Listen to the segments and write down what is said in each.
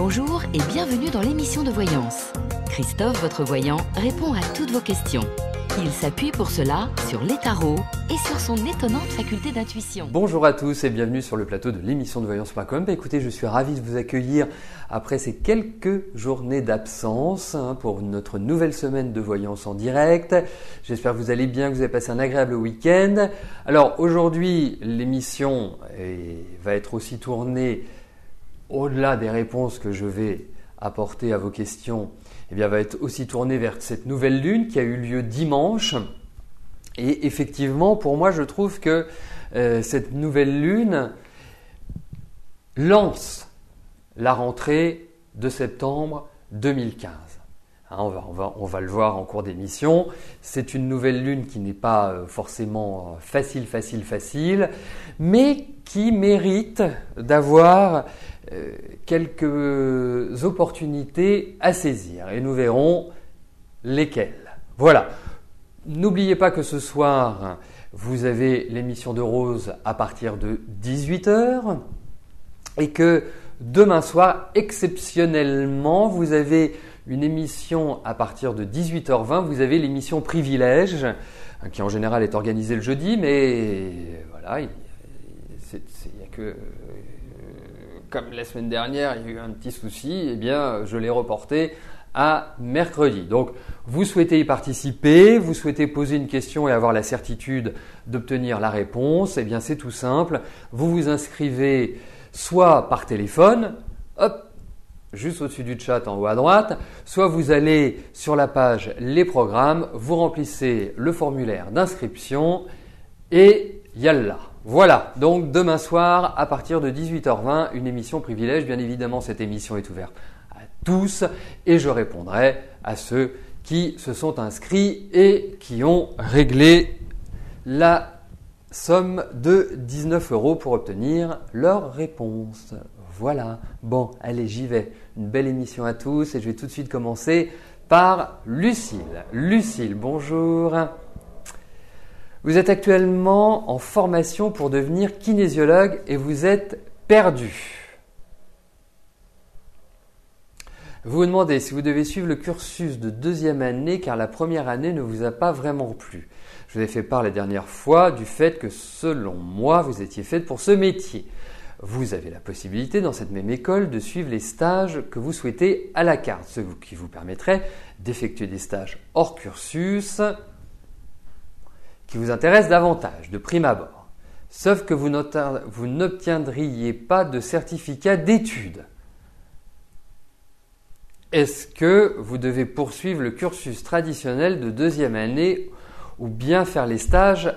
Bonjour et bienvenue dans l'émission de voyance. Christophe, votre voyant, répond à toutes vos questions. Il s'appuie pour cela sur les tarots et sur son étonnante faculté d'intuition. Bonjour à tous et bienvenue sur le plateau de l'émission de voyance.com. Écoutez, je suis ravi de vous accueillir après ces quelques journées d'absence pour notre nouvelle semaine de voyance en direct. J'espère que vous allez bien, que vous avez passé un agréable week-end. Alors aujourd'hui, l'émission va être aussi tournée au-delà des réponses que je vais apporter à vos questions, va être aussi tournée vers cette nouvelle lune qui a eu lieu dimanche. Et effectivement, pour moi, je trouve que cette nouvelle lune lance la rentrée de septembre 2015. On va le voir en cours d'émission. C'est une nouvelle lune qui n'est pas forcément facile, mais qui mérite d'avoir quelques opportunités à saisir. Et nous verrons lesquelles. Voilà. N'oubliez pas que ce soir, vous avez l'émission de Rose à partir de 18h et que demain soir, exceptionnellement, vous avez une émission à partir de 18h20. Vous avez l'émission Privilège qui en général est organisée le jeudi, mais voilà, il y a que comme la semaine dernière, il y a eu un petit souci, je l'ai reporté à mercredi. Donc, vous souhaitez y participer, vous souhaitez poser une question et avoir la certitude d'obtenir la réponse, c'est tout simple. Vous vous inscrivez soit par téléphone, juste au-dessus du chat en haut à droite, soit vous allez sur la page Les programmes, vous remplissez le formulaire d'inscription et yallah. Voilà, donc demain soir à partir de 18h20, une émission Privilège. Bien évidemment, cette émission est ouverte à tous et je répondrai à ceux qui se sont inscrits et qui ont réglé la somme de 19 € pour obtenir leur réponse. Voilà, bon, allez, j'y vais. Une belle émission à tous et je vais tout de suite commencer par Lucille. Lucille, bonjour. Vous êtes actuellement en formation pour devenir kinésiologue et vous êtes perdu. Vous vous demandez si vous devez suivre le cursus de deuxième année car la première année ne vous a pas vraiment plu. Je vous ai fait part la dernière fois du fait que selon moi, vous étiez faite pour ce métier. Vous avez la possibilité dans cette même école de suivre les stages que vous souhaitez à la carte, ce qui vous permettrait d'effectuer des stages hors cursus qui vous intéressent davantage de prime abord. Sauf que vous n'obtiendriez pas de certificat d'études. Est-ce que vous devez poursuivre le cursus traditionnel de deuxième année ou bien faire les stages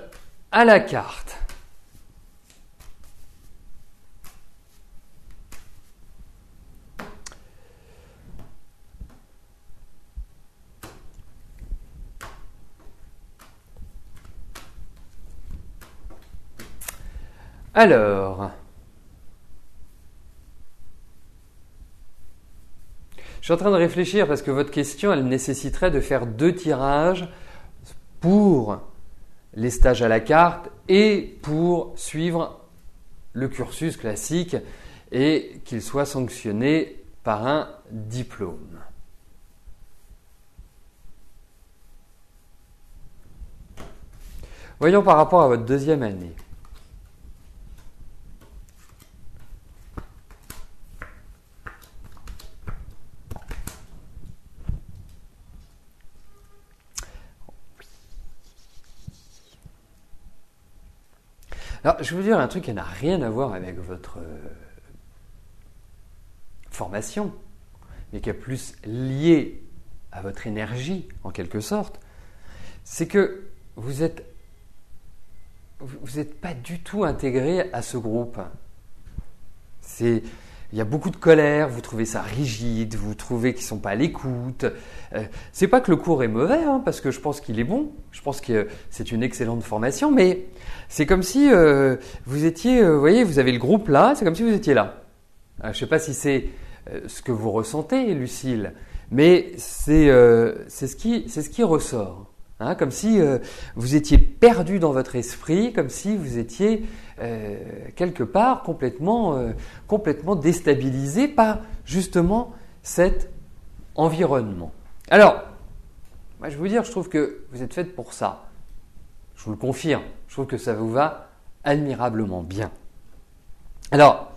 à la carte ? Alors, je suis en train de réfléchir parce que votre question, elle nécessiterait de faire 2 tirages pour les stages à la carte et pour suivre le cursus classique et qu'il soit sanctionné par un diplôme. Voyons par rapport à votre deuxième année. Alors, je vais vous dire un truc qui n'a rien à voir avec votre formation, mais qui est plus lié à votre énergie, en quelque sorte. C'est que vous n'êtes pas du tout intégré à ce groupe. Il y a beaucoup de colère, vous trouvez ça rigide, vous trouvez qu'ils ne sont pas à l'écoute. C'est pas que le cours est mauvais, parce que je pense qu'il est bon, je pense que c'est une excellente formation, mais c'est comme si vous étiez, vous voyez, vous avez le groupe là, c'est comme si vous étiez là. Je ne sais pas si c'est ce que vous ressentez, Lucille, mais c'est ce qui ressort. Comme si vous étiez perdu dans votre esprit, comme si vous étiez quelque part complètement déstabilisé par justement cet environnement. Alors, moi, je vais vous dire, je trouve que vous êtes faite pour ça. Je vous le confirme. Je trouve que ça vous va admirablement bien. Alors,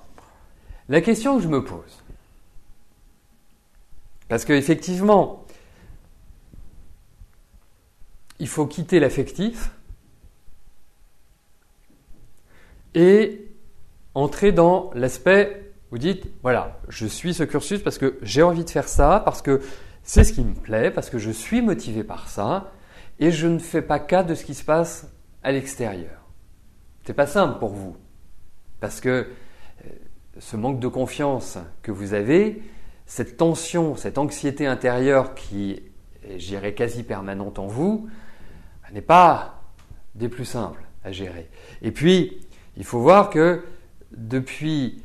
la question que je me pose, parce qu'effectivement, il faut quitter l'affectif et entrer dans l'aspect, vous dites, voilà, je suis ce cursus parce que j'ai envie de faire ça, parce que c'est ce qui me plaît, parce que je suis motivé par ça, et je ne fais pas cas de ce qui se passe à l'extérieur. C'est pas simple pour vous, parce que ce manque de confiance que vous avez, cette tension, cette anxiété intérieure qui est, je dirais, quasi permanente en vous, n'est pas des plus simples à gérer. Et puis, il faut voir que depuis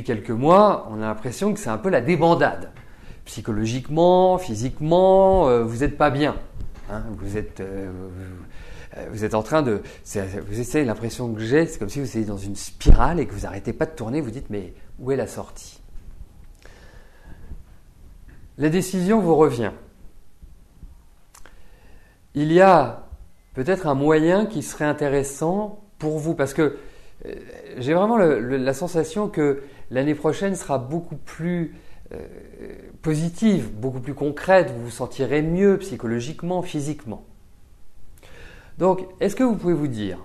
quelques mois, on a l'impression que c'est un peu la débandade. Psychologiquement, physiquement, vous n'êtes pas bien. Hein, vous êtes en train de... Vous essayez, l'impression que j'ai, c'est comme si vous étiez dans une spirale et que vous n'arrêtez pas de tourner, vous dites, mais où est la sortie ? La décision vous revient. Il y a peut-être un moyen qui serait intéressant pour vous, parce que j'ai vraiment la sensation que l'année prochaine sera beaucoup plus positive, beaucoup plus concrète, vous vous sentirez mieux psychologiquement, physiquement. Donc, est-ce que vous pouvez vous dire,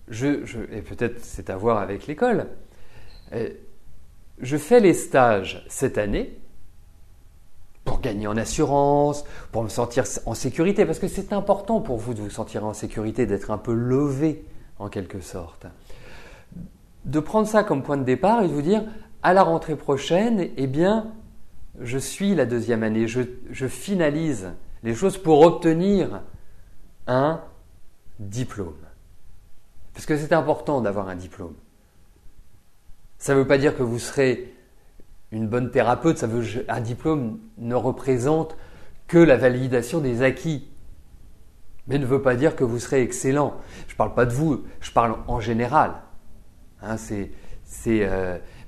et peut-être c'est à voir avec l'école, je fais les stages cette année, pour gagner en assurance, pour me sentir en sécurité, parce que c'est important pour vous de vous sentir en sécurité, d'être un peu levé en quelque sorte. De prendre ça comme point de départ et de vous dire, à la rentrée prochaine, eh bien, je suis la deuxième année, je finalise les choses pour obtenir un diplôme. Parce que c'est important d'avoir un diplôme. Ça ne veut pas dire que vous serez une bonne thérapeute, un diplôme ne représente que la validation des acquis, mais ne veut pas dire que vous serez excellent. Je ne parle pas de vous, je parle en général. Hein,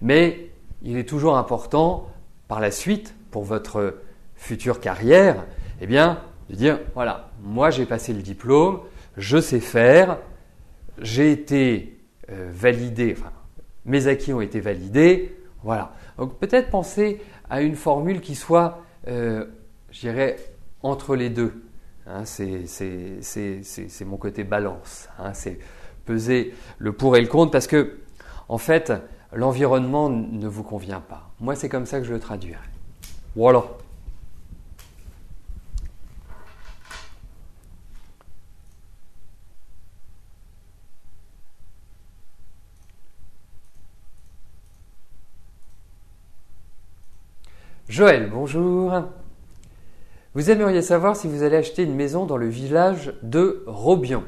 mais il est toujours important, par la suite, pour votre future carrière, eh bien, de dire, voilà, moi j'ai passé le diplôme, je sais faire, j'ai été validé, enfin, mes acquis ont été validés, voilà. Donc peut-être penser à une formule qui soit, je dirais, entre les deux. Hein, c'est mon côté balance. Hein, c'est peser le pour et le contre parce que, en fait, l'environnement ne vous convient pas. Moi, c'est comme ça que je le traduirais. Voilà. Joël, bonjour. Vous aimeriez savoir si vous allez acheter une maison dans le village de Robion.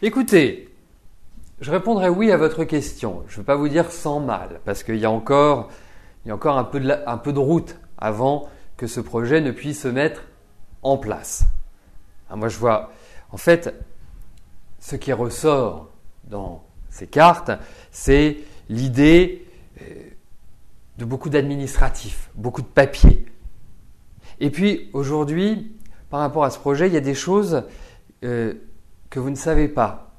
Écoutez, je répondrai oui à votre question. Je ne vais pas vous dire sans mal, parce qu'il y a encore un peu de route avant que ce projet ne puisse se mettre en place. Moi, je vois, en fait, ce qui ressort dans ces cartes, c'est l'idée de beaucoup d'administratifs, beaucoup de papiers. Et puis, aujourd'hui, par rapport à ce projet, il y a des choses que vous ne savez pas,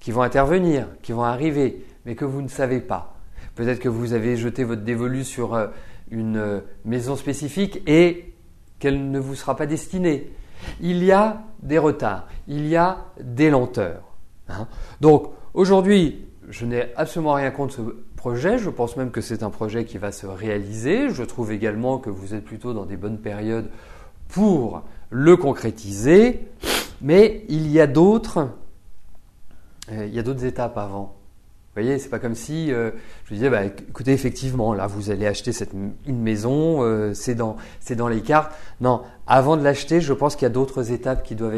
qui vont intervenir, qui vont arriver, mais que vous ne savez pas. Peut-être que vous avez jeté votre dévolu sur une maison spécifique et qu'elle ne vous sera pas destinée. Il y a des retards, il y a des lenteurs. Hein. Donc aujourd'hui, je n'ai absolument rien contre ce projet, je pense même que c'est un projet qui va se réaliser. Je trouve également que vous êtes plutôt dans des bonnes périodes pour le concrétiser, mais il y a d'autres étapes avant. Vous voyez, c'est pas comme si je vous disais, écoutez, effectivement, là, vous allez acheter une maison, c'est dans les cartes. Non, avant de l'acheter, je pense qu'il y a d'autres étapes qui doivent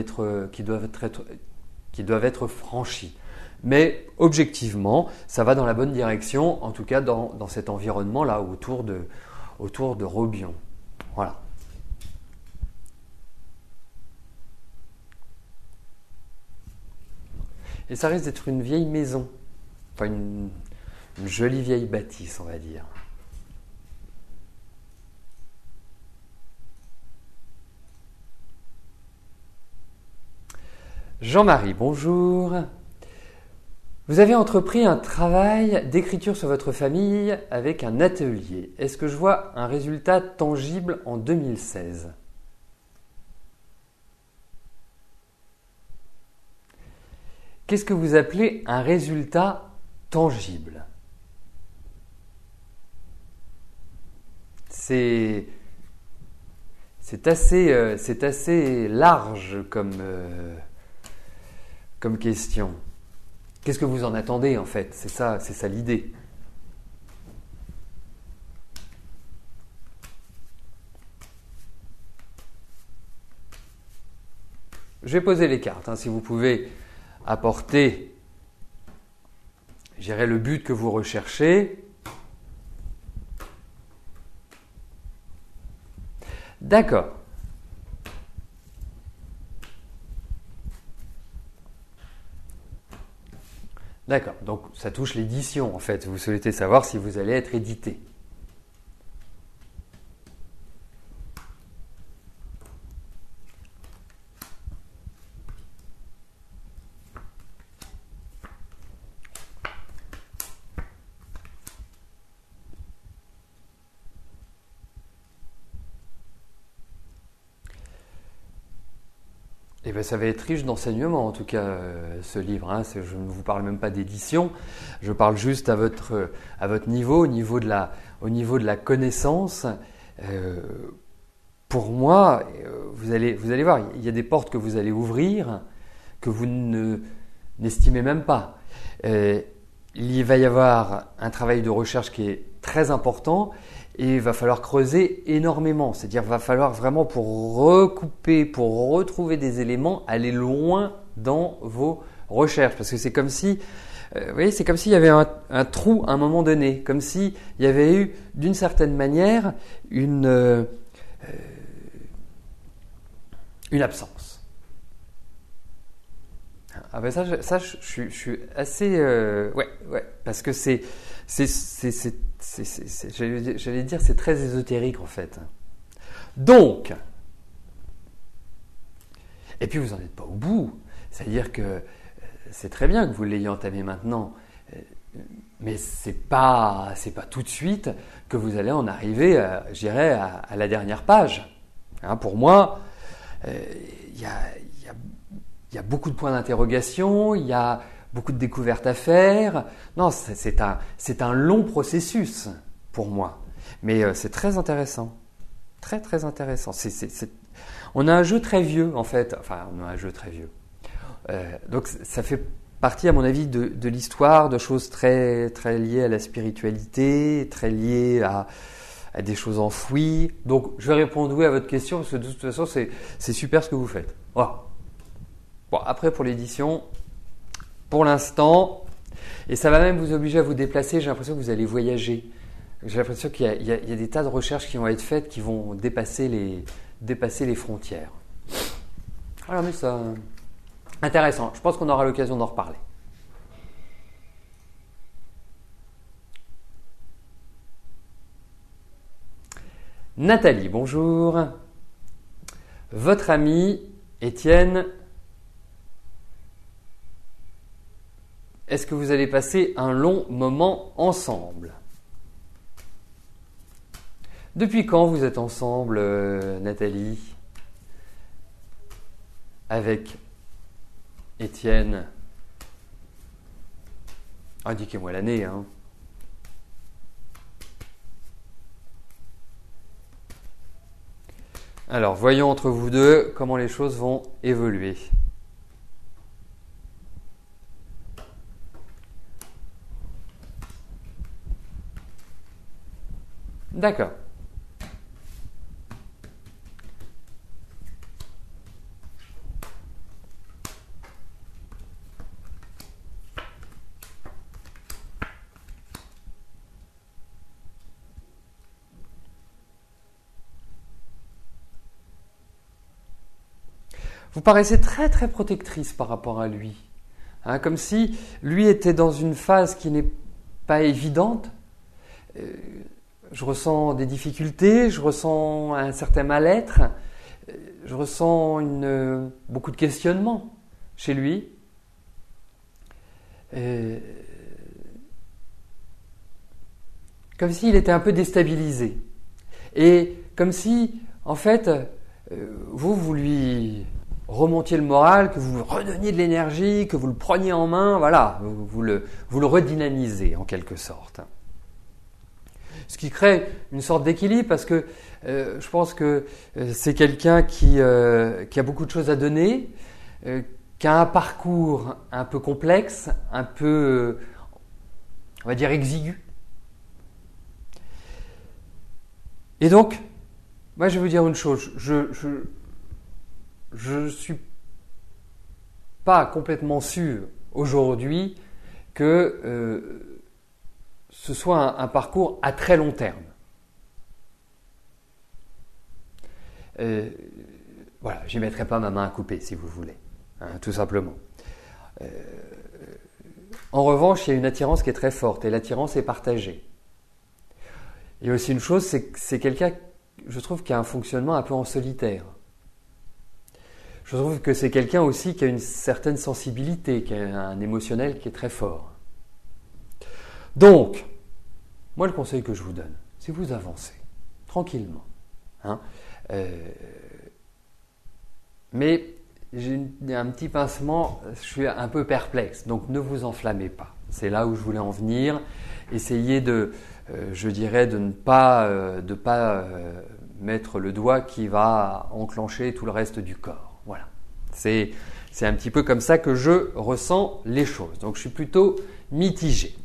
être franchies. Mais objectivement, ça va dans la bonne direction, en tout cas dans cet environnement-là, autour de Robion. Voilà. Et ça risque d'être une vieille maison, enfin une jolie vieille bâtisse, on va dire. Jean-Marie, bonjour. Vous avez entrepris un travail d'écriture sur votre famille avec un atelier. Est-ce que je vois un résultat tangible en 2016 ? Qu'est-ce que vous appelez un résultat tangible ? C'est assez large comme question. Qu'est-ce que vous en attendez en fait ? C'est ça l'idée. Je vais poser les cartes, si vous pouvez apporter, je dirais, le but que vous recherchez. D'accord. D'accord, donc ça touche l'édition en fait. Vous souhaitez savoir si vous allez être édité. Eh bien, ça va être riche d'enseignements, en tout cas, ce livre. Je ne vous parle même pas d'édition, je parle juste à votre niveau, au niveau de la connaissance. Pour moi, vous allez voir, il y a des portes que vous allez ouvrir que vous n'estimez même pas. Il va y avoir un travail de recherche qui est très important. Et il va falloir creuser énormément, c'est-à-dire il va falloir vraiment pour recouper, pour retrouver des éléments, aller loin dans vos recherches. Parce que c'est comme si, vous voyez, c'est comme s'il y avait un trou à un moment donné, comme s'il y avait eu d'une certaine manière une absence. Ah ben ça je suis assez, ouais, parce que j'allais dire, c'est très ésotérique en fait. Donc, et puis vous n'en êtes pas au bout. C'est-à-dire que c'est très bien que vous l'ayez entamé maintenant, mais c'est pas tout de suite que vous allez en arriver, je dirais, à la dernière page. Pour moi, il y a beaucoup de points d'interrogation, il y a beaucoup de découvertes à faire. Non, c'est un long processus pour moi. Mais c'est très intéressant. Très, très intéressant. On a un jeu très vieux, en fait. Enfin, on a un jeu très vieux. Donc, ça fait partie, à mon avis, de l'histoire, de choses très, très liées à la spiritualité, très liées à des choses enfouies. Donc, je vais répondre oui à votre question, parce que de toute façon, c'est super ce que vous faites. Voilà. Bon, après, pour l'édition, pour l'instant, et ça va même vous obliger à vous déplacer, j'ai l'impression que vous allez voyager. J'ai l'impression qu'il y a des tas de recherches qui vont être faites, qui vont dépasser les frontières. Voilà, mais ça, intéressant. Je pense qu'on aura l'occasion d'en reparler. Nathalie, bonjour. Votre ami Étienne, est-ce que vous allez passer un long moment ensemble ? Depuis quand vous êtes ensemble, Nathalie, avec Étienne ? Indiquez-moi l'année. Alors, voyons entre vous deux comment les choses vont évoluer. D'accord. Vous paraissez très très protectrice par rapport à lui, hein, comme si lui était dans une phase qui n'est pas évidente. Je ressens des difficultés, je ressens un certain mal-être, je ressens beaucoup de questionnements chez lui. Comme s'il était un peu déstabilisé. Et comme si, en fait, vous lui remontiez le moral, que vous redonniez de l'énergie, que vous le preniez en main, voilà, vous le redynamisez en quelque sorte. Ce qui crée une sorte d'équilibre parce que je pense que c'est quelqu'un qui a beaucoup de choses à donner, qui a un parcours un peu complexe, un peu, on va dire, exigu. Et donc, moi je vais vous dire une chose, je suis pas complètement sûr aujourd'hui que ce soit un parcours à très long terme. Voilà, j'y mettrai pas ma main à couper si vous voulez, hein, tout simplement. En revanche, il y a une attirance qui est très forte et l'attirance est partagée. Il y a aussi une chose, c'est que c'est quelqu'un, je trouve, qui a un fonctionnement un peu en solitaire. Je trouve que c'est quelqu'un aussi qui a une certaine sensibilité, qui a un émotionnel qui est très fort. Donc, moi le conseil que je vous donne, c'est vous avancez tranquillement. Hein, mais j'ai un petit pincement, je suis un peu perplexe, donc ne vous enflammez pas. C'est là où je voulais en venir. Essayez je dirais, de ne pas mettre le doigt qui va enclencher tout le reste du corps. Voilà. C'est un petit peu comme ça que je ressens les choses. Donc je suis plutôt mitigé.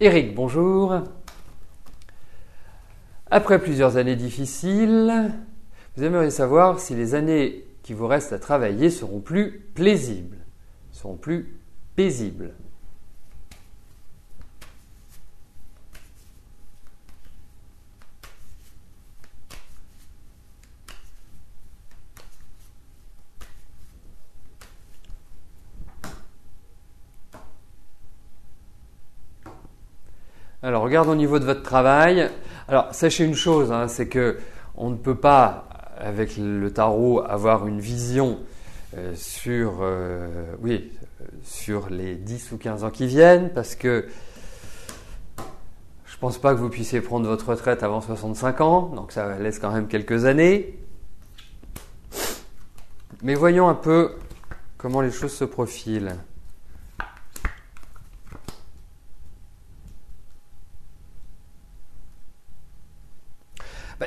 Eric, bonjour. Après plusieurs années difficiles, vous aimeriez savoir si les années qui vous restent à travailler seront plus paisibles. Alors, regarde au niveau de votre travail. Alors, sachez une chose, hein, c'est que on ne peut pas, avec le tarot, avoir une vision sur les 10 ou 15 ans qui viennent, parce que je ne pense pas que vous puissiez prendre votre retraite avant 65 ans, donc ça laisse quand même quelques années. Mais voyons un peu comment les choses se profilent.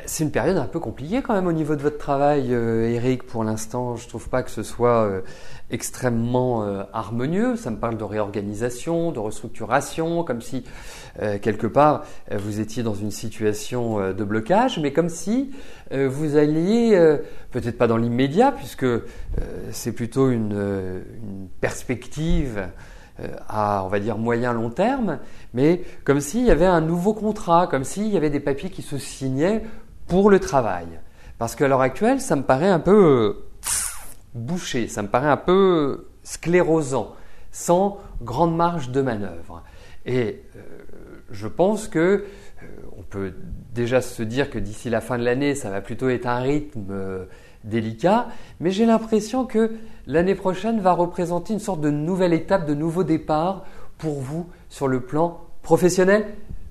C'est une période un peu compliquée quand même au niveau de votre travail, Eric, pour l'instant. Je ne trouve pas que ce soit extrêmement harmonieux. Ça me parle de réorganisation, de restructuration, comme si, quelque part, vous étiez dans une situation de blocage, mais comme si vous alliez, peut-être pas dans l'immédiat, puisque c'est plutôt une perspective à, on va dire, moyen-long terme, mais comme s'il y avait un nouveau contrat, comme s'il y avait des papiers qui se signaient pour le travail. Parce qu'à l'heure actuelle, ça me paraît un peu bouché, ça me paraît un peu sclérosant, sans grande marge de manœuvre. Et je pense que on peut déjà se dire que d'ici la fin de l'année, ça va plutôt être un rythme délicat, mais j'ai l'impression que l'année prochaine va représenter une sorte de nouvelle étape, de nouveau départ pour vous sur le plan professionnel,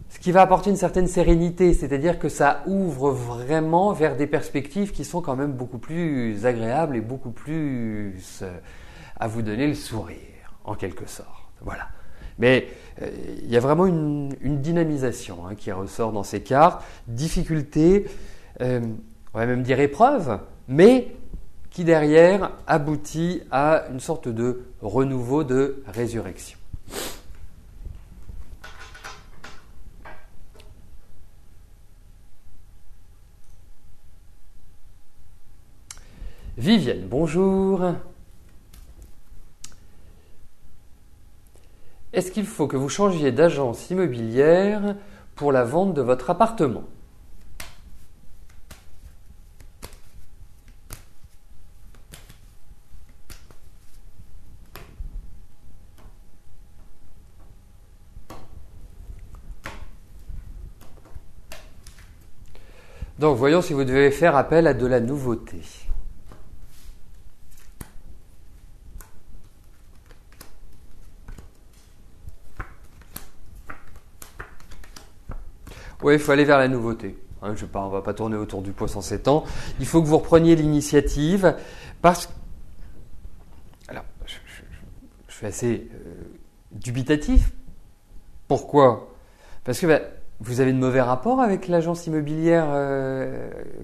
ce qui va apporter une certaine sérénité, c'est-à-dire que ça ouvre vraiment vers des perspectives qui sont quand même beaucoup plus agréables et beaucoup plus à vous donner le sourire, en quelque sorte. Voilà. Mais il y a vraiment une dynamisation qui ressort dans ces cartes. Difficulté, on va même dire épreuve, mais qui derrière aboutit à une sorte de renouveau, de résurrection. Vivienne, bonjour. Est-ce qu'il faut que vous changiez d'agence immobilière pour la vente de votre appartement ? Donc, voyons si vous devez faire appel à de la nouveauté. Oui, il faut aller vers la nouveauté. On ne va pas tourner autour du pot en 7 ans. Il faut que vous repreniez l'initiative parce que... Alors, je suis assez dubitatif. Pourquoi ? Parce que vous avez de mauvais rapports avec l'agence immobilière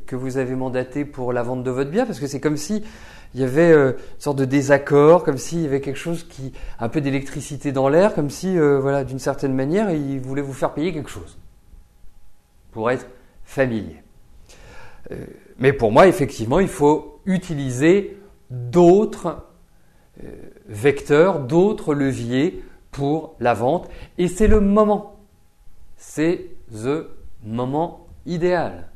que vous avez mandatée pour la vente de votre bien, parce que c'est comme si il y avait une sorte de désaccord, comme s'il y avait quelque chose qui... un peu d'électricité dans l'air, comme si, d'une certaine manière, ils voulaient vous faire payer quelque chose pour être familier. Mais pour moi, effectivement, il faut utiliser d'autres vecteurs, d'autres leviers pour la vente. Et c'est le moment. C'est the moment idéal.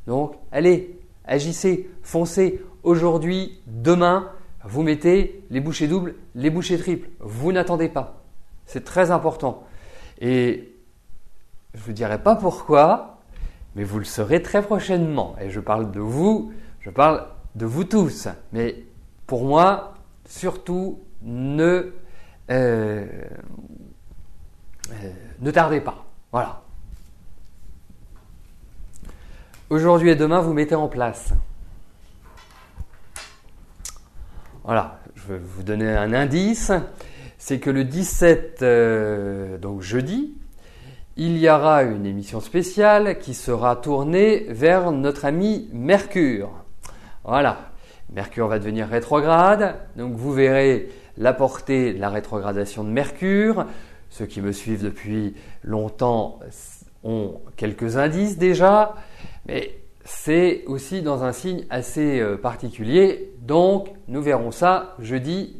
Donc, allez, agissez, foncez. Aujourd'hui, demain, vous mettez les bouchées doubles, les bouchées triples. Vous n'attendez pas. C'est très important. Et je ne vous dirai pas pourquoi, mais vous le saurez très prochainement. Et je parle de vous tous. Mais pour moi, surtout, ne tardez pas. Voilà. Aujourd'hui et demain, vous mettez en place. Voilà, je vais vous donner un indice. C'est que le 17, donc jeudi, il y aura une émission spéciale qui sera tournée vers notre ami Mercure. Voilà, Mercure va devenir rétrograde, donc vous verrez la portée de la rétrogradation de Mercure. Ceux qui me suivent depuis longtemps ont quelques indices déjà, mais c'est aussi dans un signe assez particulier. Donc, nous verrons ça jeudi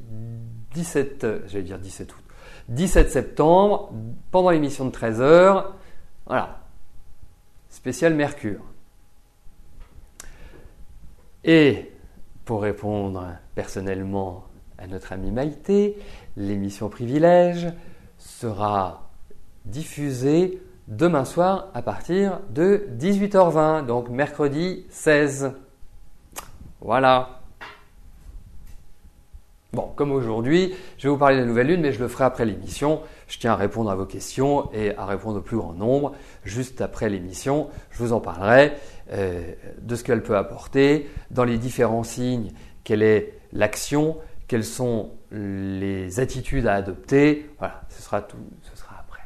17 août. 17 septembre, pendant l'émission de 13h, voilà, spécial Mercure. Et pour répondre personnellement à notre amie Maïté, l'émission Privilège sera diffusée demain soir à partir de 18h20, donc mercredi 16. Voilà. Bon, comme aujourd'hui, je vais vous parler de la nouvelle lune, mais je le ferai après l'émission. Je tiens à répondre à vos questions et à répondre au plus grand nombre. Juste après l'émission, je vous en parlerai de ce qu'elle peut apporter, dans les différents signes, quelle est l'action, quelles sont les attitudes à adopter. Voilà, ce sera tout, ce sera après.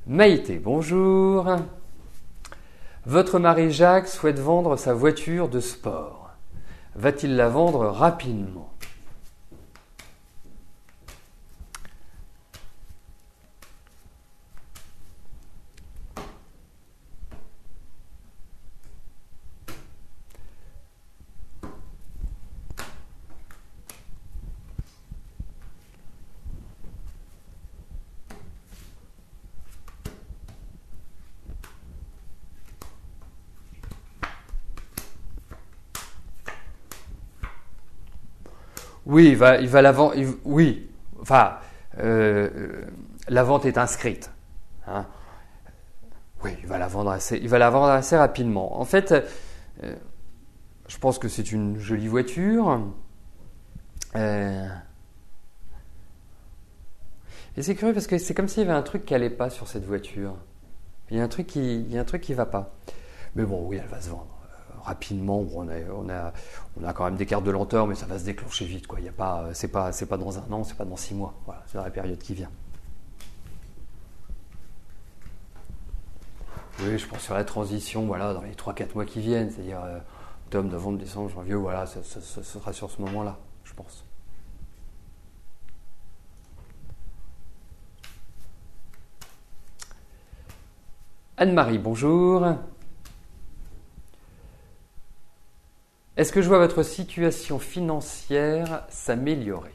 Maïté, bonjour. Votre mari Jacques souhaite vendre sa voiture de sport. Va-t-il la vendre rapidement ? Oui, il va la vendre. Oui, enfin, la vente est inscrite. Hein. Oui, il va la vendre assez rapidement. En fait, je pense que c'est une jolie voiture. Et c'est curieux parce que c'est comme s'il y avait un truc qui allait pas sur cette voiture. Il y a un truc qui va pas. Mais bon, oui, elle va se vendre rapidement. Bon, on a quand même des cartes de lenteur, mais ça va se déclencher vite, quoi. Il y a pas, c'est pas dans un an, c'est pas dans 6 mois. Voilà, c'est dans la période qui vient. Oui, je pense sur la transition, voilà, dans les 3-4 mois qui viennent, c'est-à-dire octobre, novembre, décembre, janvier, voilà, ce sera sur ce moment-là, je pense. Anne-Marie, bonjour. Est-ce que je vois votre situation financière s'améliorer ?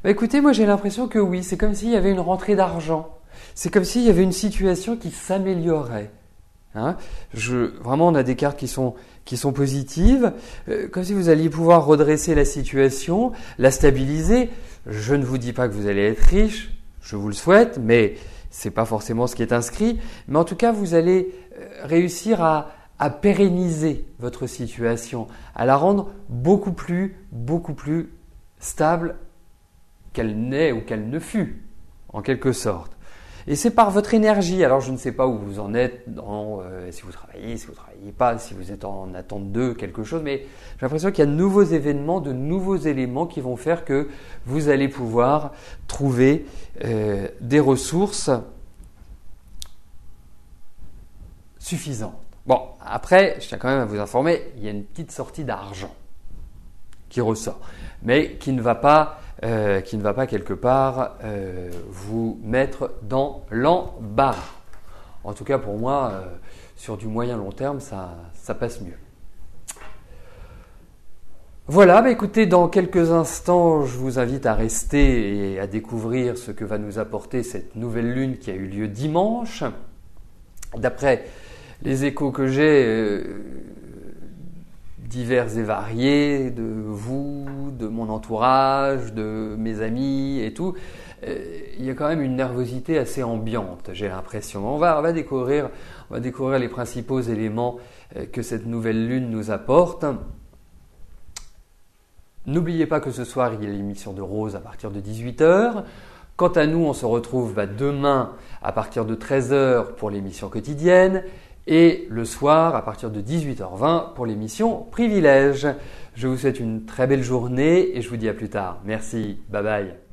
Bah écoutez, moi j'ai l'impression que oui, c'est comme s'il y avait une rentrée d'argent. C'est comme s'il y avait une situation qui s'améliorait. Hein, vraiment, on a des cartes qui sont positives, comme si vous alliez pouvoir redresser la situation, la stabiliser. Je ne vous dis pas que vous allez être riche, je vous le souhaite, mais c'est pas forcément ce qui est inscrit. Mais en tout cas, vous allez réussir à pérenniser votre situation, à la rendre beaucoup plus stable qu'elle n'est ou qu'elle ne fut, en quelque sorte. Et c'est par votre énergie. Alors je ne sais pas où vous en êtes, si vous travaillez pas, si vous êtes en attente de quelque chose, mais j'ai l'impression qu'il y a de nouveaux événements, de nouveaux éléments qui vont faire que vous allez pouvoir trouver des ressources suffisantes. Bon, après, je tiens quand même à vous informer, il y a une petite sortie d'argent qui ressort, mais qui ne va pas quelque part vous mettre dans l'embarras. En tout cas pour moi, sur du moyen long terme, ça passe mieux. Voilà, écoutez, dans quelques instants, je vous invite à rester et à découvrir ce que va nous apporter cette nouvelle lune qui a eu lieu dimanche. D'après les échos que j'ai, divers et variés, de vous, de mon entourage, de mes amis et tout, il y a quand même une nervosité assez ambiante, j'ai l'impression. On va découvrir les principaux éléments que cette nouvelle lune nous apporte. N'oubliez pas que ce soir, il y a l'émission de Rose à partir de 18h. Quant à nous, on se retrouve demain à partir de 13h pour l'émission quotidienne. Et le soir, à partir de 18h20 pour l'émission Privilège. Je vous souhaite une très belle journée et je vous dis à plus tard. Merci, bye bye.